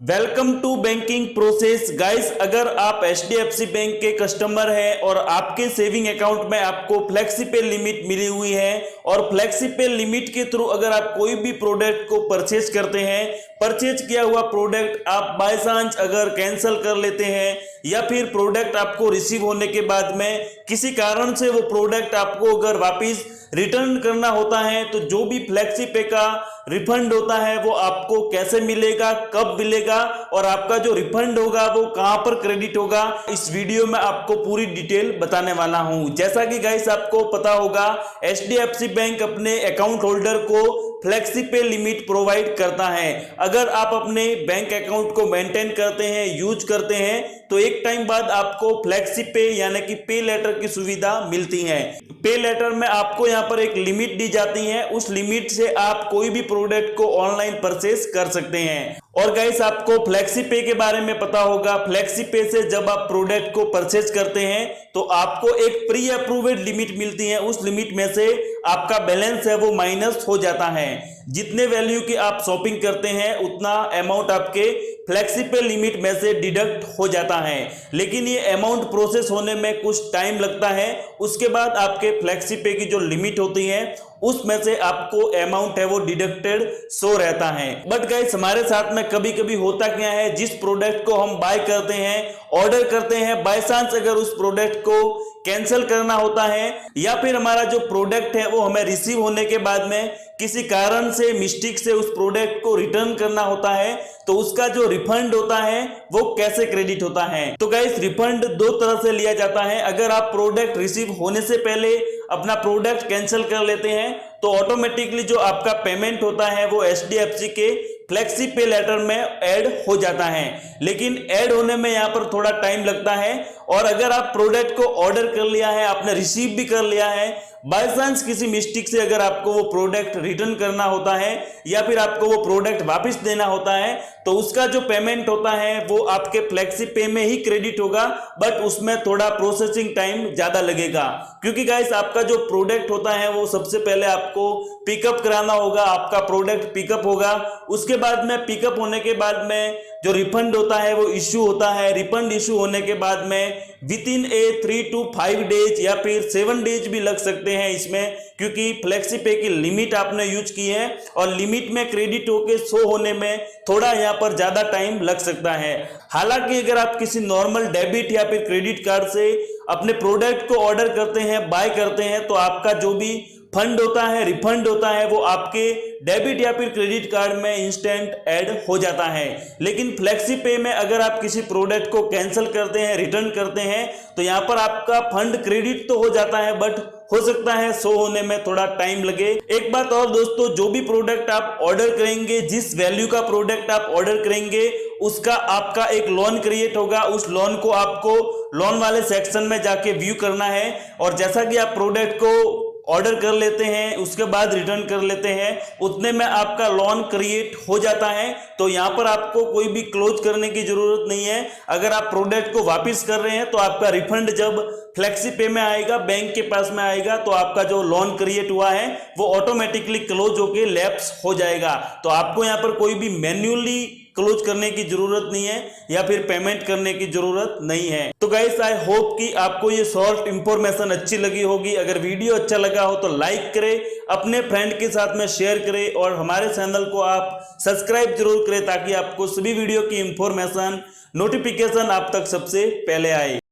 Welcome to banking process guys. अगर आप HDFC bank के कस्टमर हैं और आपके सेविंग अकाउंट में आपको फ्लेक्सी पे लिमिट मिली हुई है और फ्लेक्सी पे लिमिट के थ्रू अगर आप कोई भी प्रोडक्ट को परचेज करते हैं, परचेज किया हुआ प्रोडक्ट आप बाय चांस अगर कैंसिल कर लेते हैं या फिर प्रोडक्ट आपको रिसीव होने के बाद में किसी कारण से वो प्रोडक्ट आपको अगर वापस रिटर्न करना होता है, तो जो भी फ्लेक्सी पे का रिफंड होता है वो आपको कैसे मिलेगा, कब मिलेगा और आपका जो रिफंड होगा वो कहां पर क्रेडिट होगा, इस वीडियो में आपको पूरी डिटेल बताने वाला हूं। जैसा कि गाइस आपको पता होगा, HDFC बैंक अपने अकाउंट होल्डर को फ्लेक्सी पे लिमिट प्रोवाइड करता है। अगर आप अपने बैंक अकाउंट को मेंटेन करते हैं, यूज करते हैं, तो एक टाइम बाद आपको फ्लेक्सी पे यानी कि पे लेटर की सुविधा मिलती है। पे लेटर में आपको यहां पर एक लिमिट दी जाती है, उस लिमिट से आप कोई भी प्रोडक्ट को ऑनलाइन परचेस कर सकते हैं। और गाइस आपको फ्लेक्सी पे के बारे में पता होगा, फ्लेक्सी पे से जब आप प्रोडक्ट को परचेज करते हैं तो आपको एक प्री अप्रूव्ड लिमिट मिलती है। उस लिमिट में से आपका बैलेंस है वो माइनस हो जाता है। जितने वैल्यू की आप शॉपिंग करते हैं उतना अमाउंट आपके फ्लेक्सी पे लिमिट में से डिडक्ट हो जाता है, लेकिन ये अमाउंट प्रोसेस होने में कुछ टाइम लगता है। उसके बाद आपके फ्लेक्सी पे की जो लिमिट होती है उसमें से आपको अमाउंट है वो डिडक्टेड शो रहता है। बट गाइस हमारे साथ में कभी कभी होता क्या है, जिस प्रोडक्ट को हम बाय करते हैं, ऑर्डर करते हैं, बाय चांस अगर उस प्रोडक्ट को कैंसिल करना होता है या फिर हमारा जो प्रोडक्ट है वो हमें रिसीव होने के बाद में किसी कारण से मिस्टेक से उस प्रोडक्ट को रिटर्न करना होता है, तो उसका जो रिफंड होता है वो कैसे क्रेडिट होता है। तो गाइस रिफंड दो तरह से लिया जाता है। अगर आप प्रोडक्ट रिसीव होने से पहले अपना प्रोडक्ट कैंसिल कर लेते हैं तो ऑटोमेटिकली जो आपका पेमेंट होता है वो HDFC के फ्लेक्सी पे लेटर में ऐड हो जाता है, लेकिन ऐड होने में यहां पर थोड़ा टाइम लगता है। और अगर आप प्रोडक्ट को ऑर्डर कर लिया है, आपने रिसीव भी कर लिया है, बाय चांस किसी मिस्टेक से अगर आपको वो प्रोडक्ट रिटर्न करना होता है या फिर आपको वो प्रोडक्ट वापस देना होता है, तो उसका जो पेमेंट होता है वो आपके फ्लेक्सी पे में ही क्रेडिट होगा, बट उसमें थोड़ा प्रोसेसिंग टाइम ज्यादा लगेगा। क्योंकि गाइस आपका जो प्रोडक्ट होता है वो सबसे पहले आपको पिकअप कराना होगा, आपका प्रोडक्ट पिकअप होगा, उसके बाद में पिकअप होने के बाद में जो रिफंड होता है वो इश्यू होता है। रिफंड इश्यू होने के बाद में विद इन 3 to 5 डेज या फिर 7 डेज भी लग सकते हैं इसमें, क्योंकि फ्लेक्सी पे की लिमिट आपने यूज की है और लिमिट में क्रेडिट होके शो होने में थोड़ा यहाँ पर ज्यादा टाइम लग सकता है। हालांकि अगर आप किसी नॉर्मल डेबिट या फिर क्रेडिट कार्ड से अपने प्रोडक्ट को ऑर्डर करते हैं, बाय करते हैं, तो आपका जो भी फंड होता है, रिफंड होता है, वो आपके डेबिट या फिर क्रेडिट कार्ड में इंस्टेंट ऐड हो जाता है। लेकिन फ्लेक्सी पे में अगर आप किसी प्रोडक्ट को कैंसिल करते हैं, रिटर्न करते हैं, तो यहाँ पर आपका फंड क्रेडिट तो हो जाता है, बट हो सकता है शो होने में थोड़ा टाइम लगे। एक बात और दोस्तों, जो भी प्रोडक्ट आप ऑर्डर करेंगे, जिस वैल्यू का प्रोडक्ट आप ऑर्डर करेंगे, उसका आपका एक लोन क्रिएट होगा। उस लोन को आपको लोन वाले सेक्शन में जाके व्यू करना है, और जैसा कि आप प्रोडक्ट को ऑर्डर कर लेते हैं उसके बाद रिटर्न कर लेते हैं, उतने में आपका लोन क्रिएट हो जाता है। तो यहां पर आपको कोई भी क्लोज करने की जरूरत नहीं है। अगर आप प्रोडक्ट को वापस कर रहे हैं तो आपका रिफंड जब फ्लेक्सी पे में आएगा, बैंक के पास में आएगा, तो आपका जो लोन क्रिएट हुआ है वो ऑटोमेटिकली क्लोज होके लैप्स हो जाएगा। तो आपको यहां पर कोई भी मैन्युअली क्लोज करने की जरूरत नहीं है या फिर पेमेंट करने की जरूरत नहीं है। तो गाइस आई होप कि आपको ये शॉर्ट इंफॉर्मेशन अच्छी लगी होगी। अगर वीडियो अच्छा लगा हो तो लाइक करें, अपने फ्रेंड के साथ में शेयर करें और हमारे चैनल को आप सब्सक्राइब जरूर करें, ताकि आपको सभी वीडियो की इंफॉर्मेशन, नोटिफिकेशन आप तक सबसे पहले आए।